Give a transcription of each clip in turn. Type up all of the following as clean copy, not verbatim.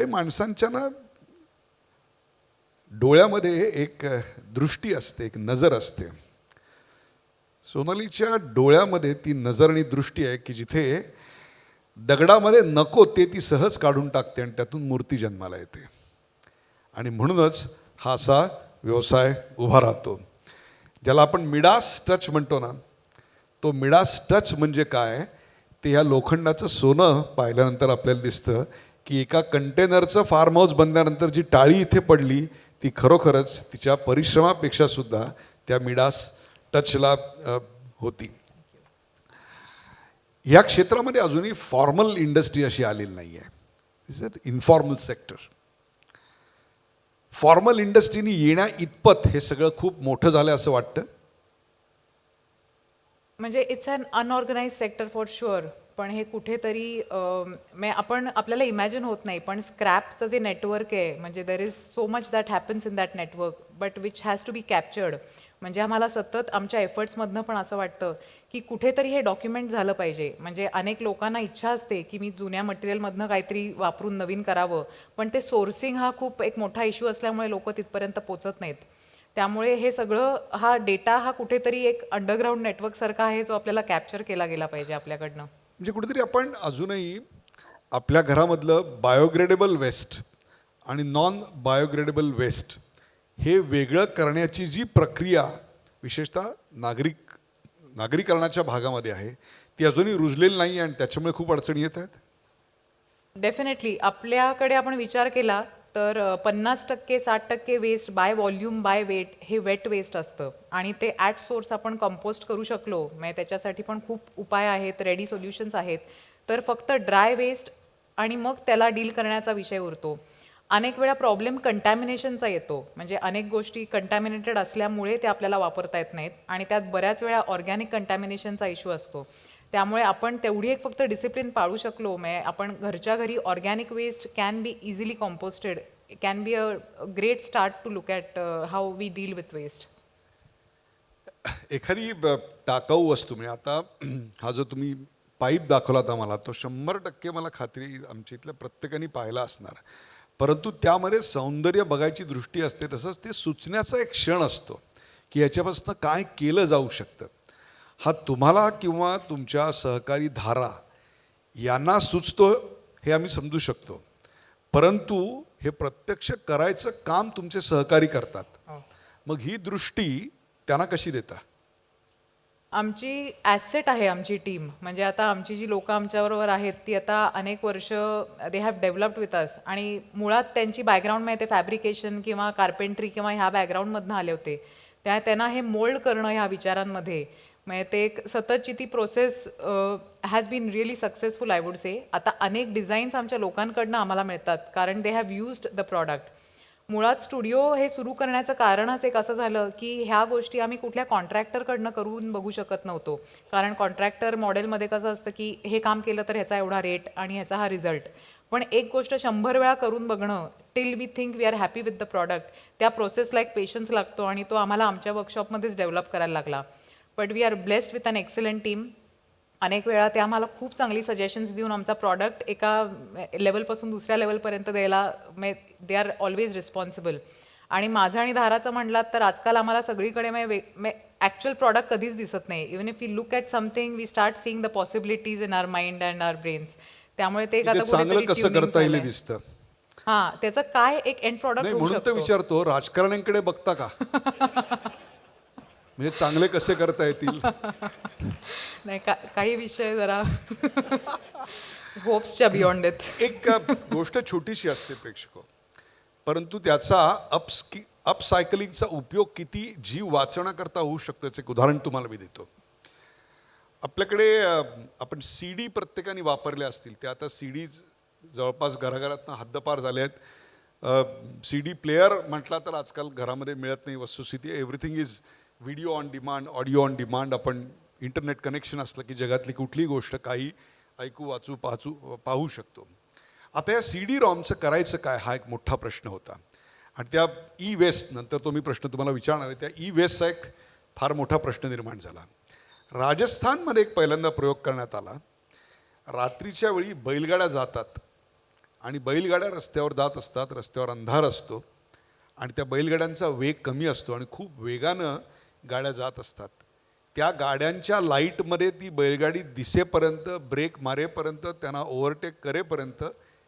काही माणसांच्या ना डोळ्यामध्ये एक दृष्टी असते, एक नजर असते. सोनालीच्या डोळ्यामध्ये ती नजर आणि दृष्टी आहे की जिथे दगडामध्ये नको ते ती सहज काढून टाकते आणि त्यातून मूर्ती जन्माला येते. आणि म्हणूनच हा असा व्यवसाय उभा राहतो, ज्याला आपण मिडास टच म्हणतो ना. तो मिडास टच म्हणजे काय, ते ह्या लोखंडाचं सोनं पाहिल्यानंतर आपल्याला दिसतं की एका कंटेनरचं फार्म हाऊस बनल्यानंतर जी टाळी इथे पडली ती खरोखरच तिच्या परिश्रमापेक्षा सुद्धा त्या मिडास टचला होती. या क्षेत्रामध्ये अजूनही फॉर्मल इंडस्ट्री अशी आलेली नाही आहे. दिस इज इन्फॉर्मल सेक्टर. फॉर्मल इंडस्ट्रीनी येण्या इतपत हे सगळं खूप मोठं झालं असं वाटतं. म्हणजे it's an unorganised sector for sure. पण हे कुठेतरी आपण आपल्याला इमॅजिन होत नाही, पण स्क्रॅपचं जे नेटवर्क आहे, म्हणजे there is so much that happens in that network but which has to be captured. म्हणजे आम्हाला सतत आमच्या एफर्ट्समधनं पण असं वाटतं की कुठेतरी हे डॉक्युमेंट झालं पाहिजे. म्हणजे अनेक लोकांना इच्छा असते की मी जुन्या मटेरियलमधनं काहीतरी वापरून नवीन करावं, पण ते सोर्सिंग हा खूप एक मोठा इश्यू असल्यामुळे लोक तिथपर्यंत पोचत नाहीत. त्यामुळे हे सगळं हा डेटा हा कुठेतरी एक अंडरग्राऊंड नेटवर्क सारखा आहे, जो आपल्याला कॅप्चर केला गेला पाहिजे आपल्याकडनं. म्हणजे कुठेतरी आपण अजूनही आपल्या घरामधलं बायोग्रेडेबल वेस्ट आणि नॉन बायोग्रेडेबल वेस्ट हे वेगळं करण्याची जी प्रक्रिया विशेषतः नागरीकरणाच्या भागामध्ये आहे ती अजूनही रुजलेली नाही आणि त्याच्यामुळे खूप अडचणी येत आहेत. डेफिनेटली आपल्याकडे आपण विचार केला तर 50% 60% waste by volume by weight हे वेट वेस्ट असतं आणि ते ॲट सोर्स आपण कंपोस्ट करू शकलो, म्हणजे त्याच्यासाठी पण खूप उपाय आहेत, रेडी सोल्युशन्स आहेत. तर फक्त ड्राय वेस्ट आणि मग त्याला डील करण्याचा विषय उरतो. अनेक वेळा प्रॉब्लेम कंटॅमिनेशनचा येतो, म्हणजे अनेक गोष्टी कंटॅमिनेटेड असल्यामुळे ते आपल्याला वापरता येत नाहीत आणि त्यात बऱ्याच वेळा ऑर्गॅनिक कंटॅमिनेशनचा इश्यू असतो. त्यामुळे आपण तेवढी एक फक्त डिसिप्लिन पाळू शकलो, म्हणजे आपण घरच्या घरी organic waste can be easily composted, can be a great start to look at how we deal with waste. एखादी टाकाऊ वस्तू म्हणजे आता हा जो तुम्ही पाईप दाखवलात आम्हाला तो 100% मला खात्री आमच्या इथल्या प्रत्येकाने पाहिला असणार. परंतु त्यामध्ये सौंदर्य बघायची दृष्टी असते, तसंच ते सुचण्याचा एक क्षण असतो की याच्यापासून काय केलं जाऊ शकतं. हा तुम्हाला किंवा तुमच्या सहकारी धारा यांना सुचतो हे आम्ही समजू शकतो, परंतु हे प्रत्यक्ष करायचं काम तुमचे सहकारी करतात. मग ही दृष्टी त्यांना कशी देता? आमची ॲसेट आहे आमची टीम. म्हणजे आता आमची जी लोकं आमच्याबरोबर आहेत ती आता अनेक वर्ष they have developed with us आणि मुळात त्यांची बॅकग्राऊंड माहिती आहे फॅब्रिकेशन किंवा कार्पेंट्री किंवा ह्या बॅकग्राऊंडमधनं आले होते. त्यांना हे मोल्ड करणं ह्या विचारांमध्ये म्हणजे ते एक सततची ती process has been really successful I would say. आता अनेक डिझाईन्स आमच्या लोकांकडनं आम्हाला मिळतात कारण they have used the product. मुळात स्टुडिओ हे सुरू करण्याचं कारणच एक असं झालं की ह्या गोष्टी आम्ही कुठल्या कॉन्ट्रॅक्टरकडनं करून बघू शकत नव्हतो, कारण कॉन्ट्रॅक्टर मॉडेलमध्ये कसं असतं की हे काम केलं तर ह्याचा एवढा रेट आणि ह्याचा हा रिझल्ट. पण एक गोष्ट 100 वेळा करून बघणं till we think we are happy with the product, त्या प्रोसेसला एक पेशन्स लागतो आणि तो आम्हाला आमच्या वर्कशॉपमध्येच डेव्हलप करायला लागला. But we are blessed with an excellent team. अनेक वेळा ते आम्हाला खूप चांगली सजेशन्स देऊन आमचा प्रॉडक्ट एका लेवलपासून दुसऱ्या लेवलपर्यंत द्यायला दे आर ऑलवेज रिस्पॉन्सिबल. आणि माझं आणि धाराचं म्हणलात तर आजकाल आम्हाला सगळीकडे ॲक्च्युअल प्रॉडक्ट कधीच दिसत नाही. Even if you look at something we start seeing the possibilities in our mind and our brains. त्यामुळे ते आता चांगलं कसं करता येईल दिसतं. हां, त्याचं काय एक एंड प्रॉडक्ट नाही होऊ म्हणून तर शकतो. विचारतो, राजकारण्यांकडे बघता का? म्हणजे चांगले कसे करता येतील. नाही काही विषय जरा होप्सच्या बियॉन्ड आहेत. एक गोष्ट छोटीशी असते प्रेक्षक, परंतु त्याचा अपसायकलिंगचा उपयोग किती जीव वाचवण्याकरता होऊ शकतो याचं एक उदाहरण तुम्हाला मी देतो. आपल्याकडे आपण CD प्रत्येकाने वापरल्या असतील, त्या आता CD जवळपास घराघरातनं हद्दपार झाले आहेत. CD प्लेअर म्हटला तर आजकाल घरामध्ये मिळत नाही वस्तुस्थिती. Everything is video on demand, audio on demand. आपण इंटरनेट कनेक्शन असलं की जगातली कुठलीही गोष्ट काही ऐकू वाचू पाहू शकतो. आता या CD रॉमचं करायचं काय हा एक मोठा प्रश्न होता आणि त्या ई वेस्ट, नंतर तो मी प्रश्न तुम्हाला विचारणार आहे, त्या ई वेस्टचा एक फार मोठा प्रश्न निर्माण झाला. राजस्थानमध्ये एक पहिल्यांदा प्रयोग करण्यात आला. रात्रीच्या वेळी बैलगाड्या जातात आणि बैलगाड्या रस्त्यावर जात असतात, रस्त्यावर अंधार असतो आणि त्या बैलगाड्यांचा वेग कमी असतो आणि खूप वेगानं गाड्या जात असतात. त्या गाड्यांच्या लाईटमध्ये ती बैलगाडी दिसेपर्यंत, ब्रेक मारेपर्यंत, त्यांना ओव्हरटेक करेपर्यंत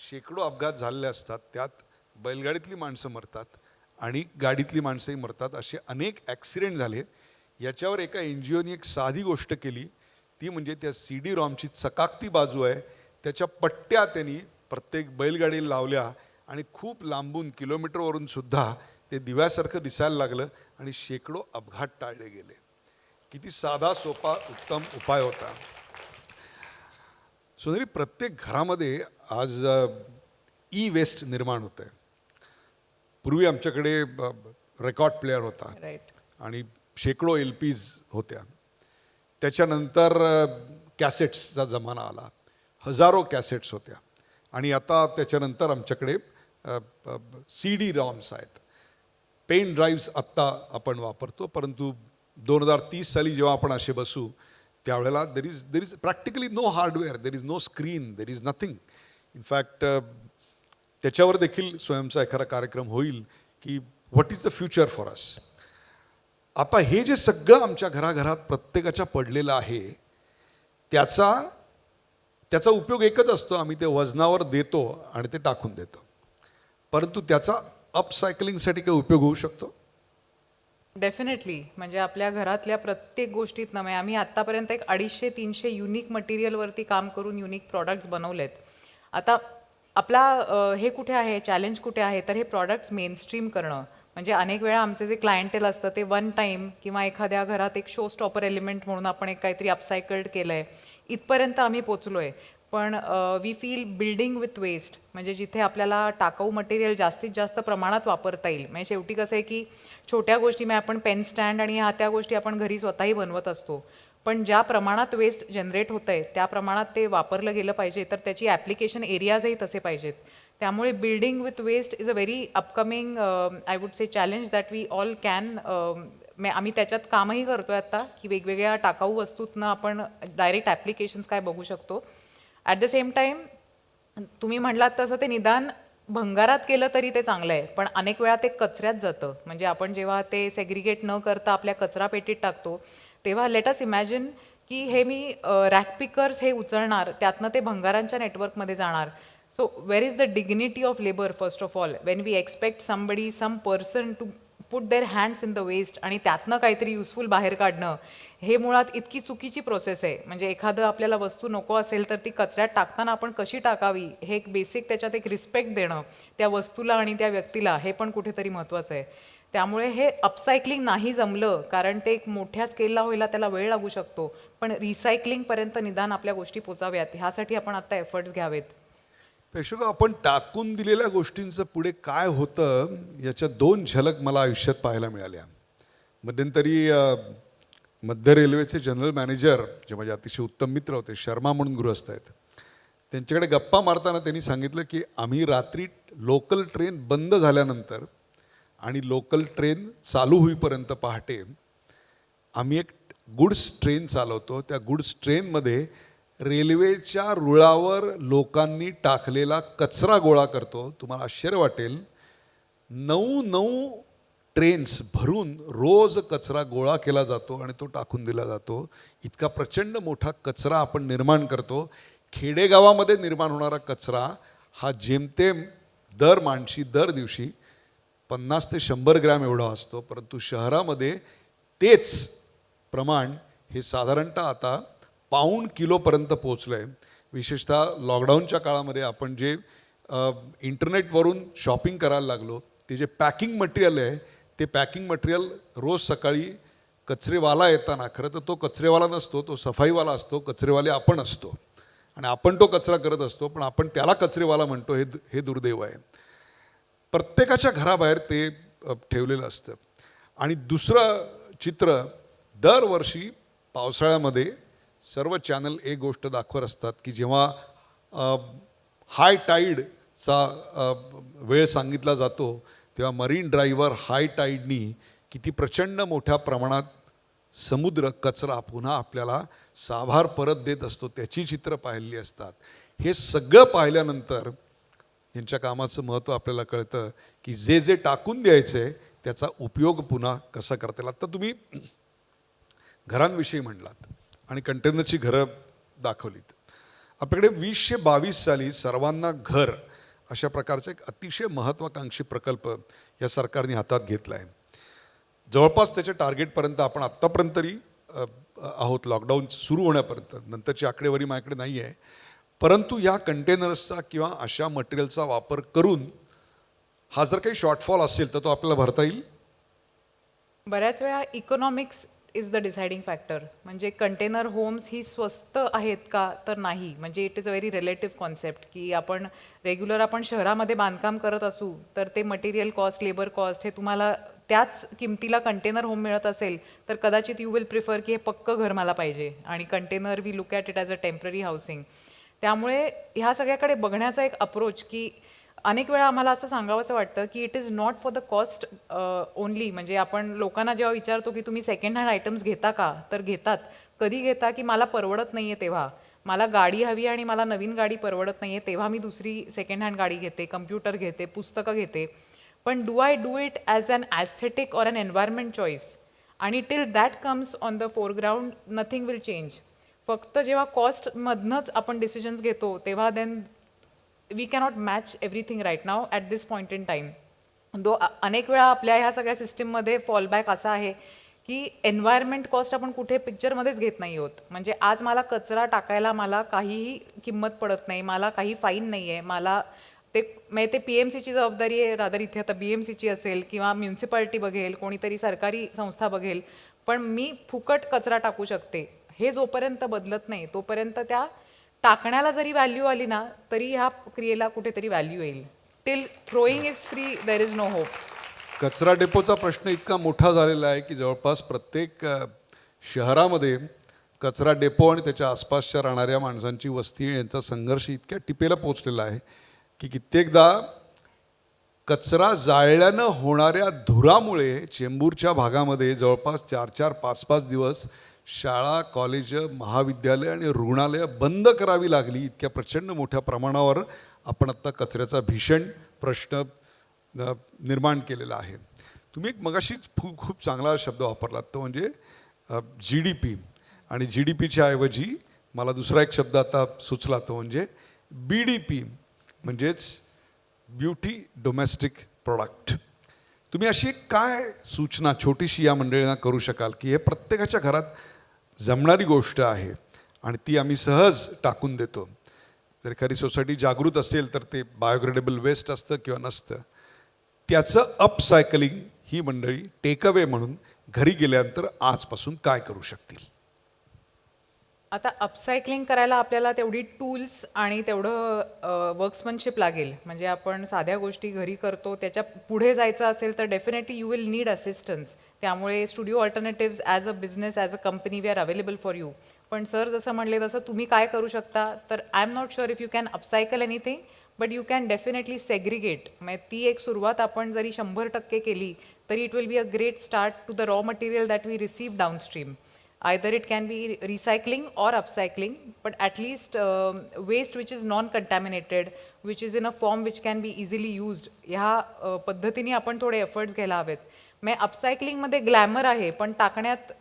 शेकडो अपघात झालेले असतात. त्यात बैलगाडीतली माणसं मरतात आणि गाडीतली माणसंही मरतात. असे अनेक ॲक्सिडेंट झाले. याच्यावर एका NGOनी एक साधी गोष्ट केली, ती म्हणजे त्या CD रॉमची चकाकती बाजू आहे त्याच्या पट्ट्या त्यांनी प्रत्येक बैलगाडीला लावल्या आणि खूप लांबून किलोमीटरवरून सुद्धा ते दिव्यासारखं दिसायला लागलं आणि शेकडो अपघात टाळले गेले. किती साधा सोपा उत्तम उपाय होता. सोनेरी, प्रत्येक घरामध्ये आज ई-वेस्ट निर्माण होतं आहे. पूर्वी आमच्याकडे रेकॉर्ड प्लेअर होता राईट. आणि शेकडो LPs होत्या. त्याच्यानंतर कॅसेट्सचा जमाना आला, हजारो कॅसेट्स होत्या आणि आता त्याच्यानंतर आमच्याकडे CD रॉम्स आहेत. पेन ड्राईव्स आत्ता आपण वापरतो, परंतु 2030 साली जेव्हा आपण असे बसू त्यावेळेला there is practically no hardware, there is no screen, there is nothing. In fact त्याच्यावर देखील स्वयंचा एखादा कार्यक्रम होईल की what is the future for us. आता हे जे सगळं आमच्या घराघरात प्रत्येकाच्या पडलेलं आहे त्याचा उपयोग एकच असतो, आम्ही ते वजनावर देतो आणि ते टाकून देतो. परंतु त्याचा अपसायकलिंगसाठी काही उपयोग होऊ शकतो? डेफिनेटली. म्हणजे आपल्या घरातल्या प्रत्येक गोष्टीत नव्हे, आम्ही आत्तापर्यंत एक 250-300 युनिक मटेरियलवरती काम करून युनिक प्रॉडक्ट्स बनवलेत. आता आपला हे कुठे आहे, चॅलेंज कुठे आहे, तर हे प्रॉडक्ट्स मेनस्ट्रीम करणं. म्हणजे अनेक वेळा आमचे जे क्लायंटेल असतं ते वन टाईम किंवा एखाद्या घरात एक शो स्टॉपर एलिमेंट म्हणून आपण एक काहीतरी अपसायकल्ड केलं आहे, इथपर्यंत आम्ही पोचलो आहे. पण we feel building with waste, म्हणजे जिथे आपल्याला टाकाऊ मटेरियल जास्तीत जास्त प्रमाणात वापरता येईल. म्हणजे शेवटी कसं आहे की छोट्या गोष्टी, म्हणजे आपण पेन स्टँड आणि ह्या त्या गोष्टी आपण घरी स्वतःही बनवत असतो, पण ज्या प्रमाणात वेस्ट जनरेट होतं आहे त्या प्रमाणात ते वापरलं गेलं पाहिजे, तर त्याची ॲप्लिकेशन एरियाजही तसे पाहिजेत. त्यामुळे building with waste is a very upcoming I would say challenge that we all can. आम्ही त्याच्यात कामही करतो आहे आता, की वेगवेगळ्या टाकाऊ वस्तूतनं आपण डायरेक्ट ॲप्लिकेशन्स काय बघू शकतो. ॲट द सेम टाईम तुम्ही म्हटलात तसं ते निदान भंगारात केलं तरी ते चांगलं आहे, पण अनेक वेळा ते कचऱ्यात जातं. म्हणजे आपण जेव्हा ते सेग्रिगेट न करता आपल्या कचरा पेटीत टाकतो तेव्हा लेट अस इमॅजिन की हे मी रॅक पिकर्स हे उचलणार, त्यातनं ते भंगारांच्या नेटवर्कमध्ये जाणार. So where is the dignity of labour first of all when we expect somebody some person to put their hands in the waste आणि त्यातनं काहीतरी युजफुल बाहेर काढणं, हे मुळात इतकी चुकीची प्रोसेस आहे. म्हणजे एखादं आपल्याला वस्तू नको असेल तर ती कचऱ्यात टाकताना आपण कशी टाकावी, हे एक बेसिक त्याच्यात एक रिस्पेक्ट देणं त्या वस्तूला आणि त्या व्यक्तीला, हे पण कुठेतरी महत्त्वाचं आहे. त्यामुळे हे अपसायकलिंग नाही जमलं, कारण ते एक मोठ्या स्केलला व्हायला त्याला वेळ लागू शकतो, पण रिसायकलिंगपर्यंत निदान आपल्या गोष्टी पोचाव्यात, ह्यासाठी आपण आत्ता एफर्ट्स घ्यावेत. प्रेक्षक, आपण टाकून दिलेल्या गोष्टींचं पुढे काय होतं याच्या 2 झलक मला आयुष्यात पाहायला मिळाल्या. मध्यंतरी मध्य रेल्वेचे जनरल मॅनेजर, जे माझे अतिशय उत्तम मित्र होते, शर्मा म्हणून गृहस्थ आहेत, त्यांच्याकडे गप्पा मारताना त्यांनी सांगितलं की आम्ही रात्री लोकल ट्रेन बंद झाल्यानंतर आणि लोकल ट्रेन चालू होईपर्यंत पहाटे आम्ही एक गुड्स ट्रेन चालवतो. त्या गुड्स ट्रेनमध्ये रेल्वेच्या रुळावर लोकांनी टाकलेला कचरा गोळा करतो. तुम्हाला आश्चर्य वाटेल, 9 ट्रेन्स भरून रोज कचरा गोळा केला जातो आणि तो टाकून दिला जातो. इतका प्रचंड मोठा कचरा आपण निर्माण करतो. खेडेगावामध्ये निर्माण होणारा कचरा हा जेमतेम दर माणशी दर दिवशी 50 ते 100 ग्रॅम एवढा असतो, परंतु शहरामध्ये तेच प्रमाण हे साधारणतः आता पाऊण किलोपर्यंत पोचलं आहे. विशेषतः लॉकडाऊनच्या काळामध्ये आपण जे इंटरनेटवरून शॉपिंग करायला लागलो, ते जे पॅकिंग मटेरियल आहे, ते पॅकिंग मटेरियल रोज सकाळी कचरेवाला येताना, खरं तर तो कचरेवाला नसतो, तो सफाईवाला असतो, कचरेवाले आपण असतो आणि आपण तो कचरा करत असतो, पण आपण त्याला कचरेवाला म्हणतो, हे दुर्दैव आहे. प्रत्येकाच्या घराबाहेर ते ठेवलेलं असतं. आणि दुसरं चित्र, दरवर्षी पावसाळ्यामध्ये सर्व चॅनल एक गोष्ट दाखवत असतात की जेव्हा हाय टाईडचा वेळ सांगितला जातो, तेव्हा मरीन ड्राईव्हवर हाय टाईडनी किती प्रचंड मोठ्या प्रमाणात समुद्र कचरा पुन्हा आपल्याला साभार परत देत असतो, त्याची चित्र पाहिलेली असतात. हे सगळं पाहिल्यानंतर यांच्या कामाचं महत्त्व आपल्याला कळतं की जे जे टाकून द्यायचं आहे त्याचा उपयोग पुन्हा कसा करता येईल. आत्ता तुम्ही घरांविषयी म्हणलात आणि कंटेनरची घरं दाखवलीत. आपल्याकडे 2022 साली सर्वांना घर अशा प्रकारचा एक अतिशय महत्त्वाकांक्षी प्रकल्प या सरकारने हातात घेतला आहे. जवळपास त्याच्या टार्गेटपर्यंत आपण आत्तापर्यंत तरी आहोत, लॉकडाऊन सुरू होण्यापर्यंत. नंतरची आकडेवारी माझ्याकडे नाही आहे, परंतु या कंटेनर्सचा किंवा अशा मटेरियलचा वापर करून हा जर काही शॉर्टफॉल असेल तर तो आपल्याला भरता येईल. बऱ्याच वेळा economics is the deciding factor. म्हणजे कंटेनर होम्स ही स्वस्त आहेत का तर नाही. म्हणजे it is a very relative concept की आपण शहरामध्ये बांधकाम करत असू तर ते मटेरियल कॉस्ट, लेबर कॉस्ट हे तुम्हाला त्याच किमतीला कंटेनर होम मिळत असेल तर कदाचित यू विल प्रिफर की हे पक्कं घर मला पाहिजे आणि container we look at it as a temporary housing. त्यामुळे ह्या सगळ्याकडे बघण्याचा एक अप्रोच की अनेक वेळा आम्हाला असं सांगावंसं वाटतं की it is not for the cost only. म्हणजे आपण लोकांना जेव्हा विचारतो की तुम्ही सेकंड हँड आयटम्स घेता का, तर घेतात. कधी घेता की मला परवडत नाही आहे तेव्हा, मला गाडी हवी आणि मला नवीन गाडी परवडत नाही आहे तेव्हा मी दुसरी सेकंड हँड गाडी घेते, कम्प्युटर घेते, पुस्तकं घेते. पण do I do it as an aesthetic or an environment choice? आणि till that comes on the foreground nothing will change. फक्त जेव्हा कॉस्टमधनंच आपण डिसिजन्स घेतो तेव्हा then we cannot match everything right now at this point in time. अनेक वेळा आपल्या ह्या सगळ्या सिस्टीममध्ये फॉलबॅक असा आहे की एन्व्हायरमेंट कॉस्ट आपण कुठे पिक्चरमध्येच घेत नाही आहोत. म्हणजे आज मला कचरा टाकायला मला काहीही किंमत पडत नाही, मला काही फाईन नाही आहे, मला ते PMCची जबाबदारी आहे, रादर इथे आता BMCची असेल किंवा म्युन्सिपाल्टी बघेल, कोणीतरी सरकारी संस्था बघेल, पण मी फुकट कचरा टाकू शकते. हे जोपर्यंत बदलत नाही तोपर्यंत त्या टाकण्याला जरी व्हॅल्यू आली ना तरी ह्या क्रियेला कुठेतरी व्हॅल्यू येईल. Till throwing is free there is no hope. कचरा डेपोचा प्रश्न इतका मोठा झालेला आहे की जवळपास प्रत्येक शहरामध्ये कचरा डेपो आणि त्याच्या आसपासच्या राहणाऱ्या माणसांची वस्ती यांचा संघर्ष इतक्या टिपेला पोचलेला आहे की कित्येकदा कचरा जाळल्यानं होणाऱ्या धुरामुळे चेंबूरच्या भागामध्ये जवळपास 4-4, 5-5 दिवस शाळा, कॉलेज, महाविद्यालय आणि रुग्णालयं बंद करावी लागली. इतक्या प्रचंड मोठ्या प्रमाणावर आपण आत्ता कचऱ्याचा भीषण प्रश्न निर्माण केलेला आहे. तुम्ही एक मगाशीच खूप चांगला शब्द वापरलात, तो म्हणजे GDP. आणि GDPच्या ऐवजी मला दुसरा एक शब्द आता सुचला, तो म्हणजे BDP, म्हणजेच ब्युटी डोमेस्टिक प्रोडक्ट. तुम्ही अशी काय सूचना छोटीशी या मंडळींना करू शकाल की हे प्रत्येकाच्या घरात जमणारी गोष्ट आहे आणि ती आम्ही सहज टाकून देतो. जर एखादी सोसायटी जागृत असेल तर ते बायोग्रेडेबल वेस्ट असतं किंवा नसतं, त्याचं अपसायकलिंग ही मंडळी टेकअवे म्हणून घरी गेल्यानंतर आजपासून काय करू शकतील? आता अपसायकलिंग करायला आपल्याला तेवढी टूल्स आणि तेवढं वर्कस्मनशिप लागेल. म्हणजे आपण साध्या गोष्टी घरी करतो, त्याच्या पुढे जायचं असेल तर definitely you will need assistance. त्यामुळे studio alternatives as a business, as a company we are available for you. पण सर जसं म्हणले तसं तुम्ही काय करू शकता, तर I am not sure if you can upcycle anything, but you can definitely segregate. म्हणजे ती एक सुरुवात आपण जरी 100% केली तरी it will be a great start to the raw material that we receive downstream. Either it can be recycling or upcycling, but at least waste which is non-contaminated, which is in a form which can be easily used. ह्या पद्धतीने आपण थोडे efforts घ्यायला हवेत. मग अपसायकलिंगमध्ये glamour आहे पण टाकण्यात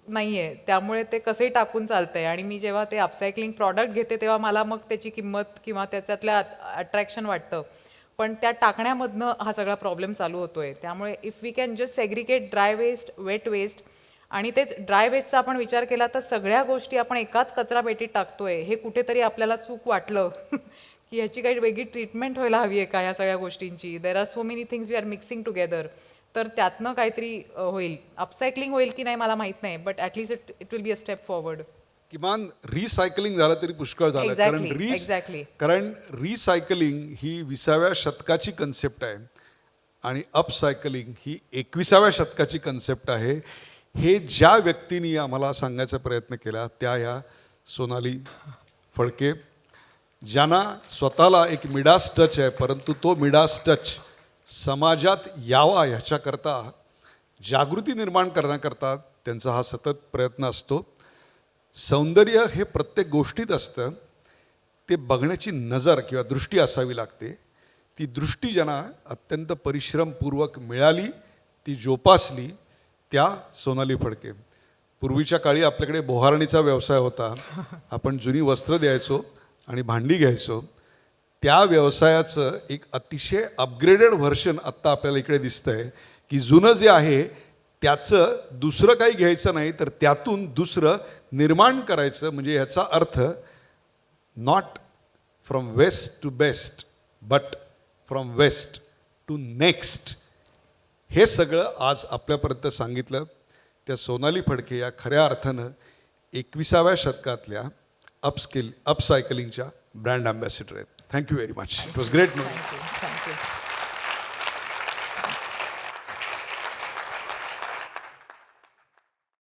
नाही आहे, त्यामुळे ते कसंही टाकून चालतंय. आणि मी जेव्हा ते अपसायकलिंग प्रॉडक्ट घेते तेव्हा मला मग त्याची किंमत किंवा त्याच्यातल्या अट्रॅक्शन वाटतं, पण त्या टाकण्यामधनं हा सगळा प्रॉब्लेम चालू होतोय. त्यामुळे if we can just segregate dry waste, wet waste, आणि तेच ड्राय वेस्टचा आपण विचार केला तर सगळ्या गोष्टी आपण एकाच कचरा पेटीत टाकतोय. हे कुठेतरी आपल्याला चूक वाटलं की ह्याची काही वेगळी ट्रीटमेंट व्हायला हवी आहे का ह्या सगळ्या गोष्टींची. There are so many things we are mixing together. तर त्यातनं काहीतरी होईल. अपसायकलिंग होईल की नाही मला माहीत नाही, but at least it will be a step forward. किमान रिसायकलिंग झालं तरी पुष्कळ झालं. एक्झॅक्टली. कारण रिसायकलिंग ही 20व्या शतकाची कन्सेप्ट आहे आणि अपसायकलिंग ही 21व्या शतकाची कन्सेप्ट आहे. हे ज्या व्यक्तींनी आम्हाला सांगायचा प्रयत्न केला त्या ह्या सोनाली फडके, ज्यांना स्वतःला एक मिडास टच आहे, परंतु तो मिडास टच समाजात यावा ह्याच्याकरता जागृती निर्माण करण्याकरता त्यांचा हा सतत प्रयत्न असतो. सौंदर्य हे प्रत्येक गोष्टीत असतं, ते बघण्याची नजर किंवा दृष्टी असावी लागते. ती दृष्टी ज्यांना अत्यंत परिश्रमपूर्वक मिळाली, ती जोपासली, त्या सोनाली फडके. पूर्वीच्या काळी आपल्याकडे बोहारणीचा व्यवसाय होता. आपण जुनी वस्त्र द्यायचो आणि भांडी घ्यायचो. त्या व्यवसायाचं एक अतिशय अपग्रेडेड व्हर्जन आत्ता आपल्याला इकडे दिसतंय, की जुनं जे आहे त्याचं दुसरं काही घ्यायचं नाही, तर त्यातून दुसरं निर्माण करायचं. म्हणजे याचा अर्थ not from waste to best but from waste to next. हे सगळं आज आपल्यापर्यंत सांगितलं त्या सोनाली फडके या खऱ्या अर्थानं 21व्या शतकातल्या अपसायकलिंगच्या ब्रँड अँबॅसिडर आहेत. Thank you very much. It was great. Thank you.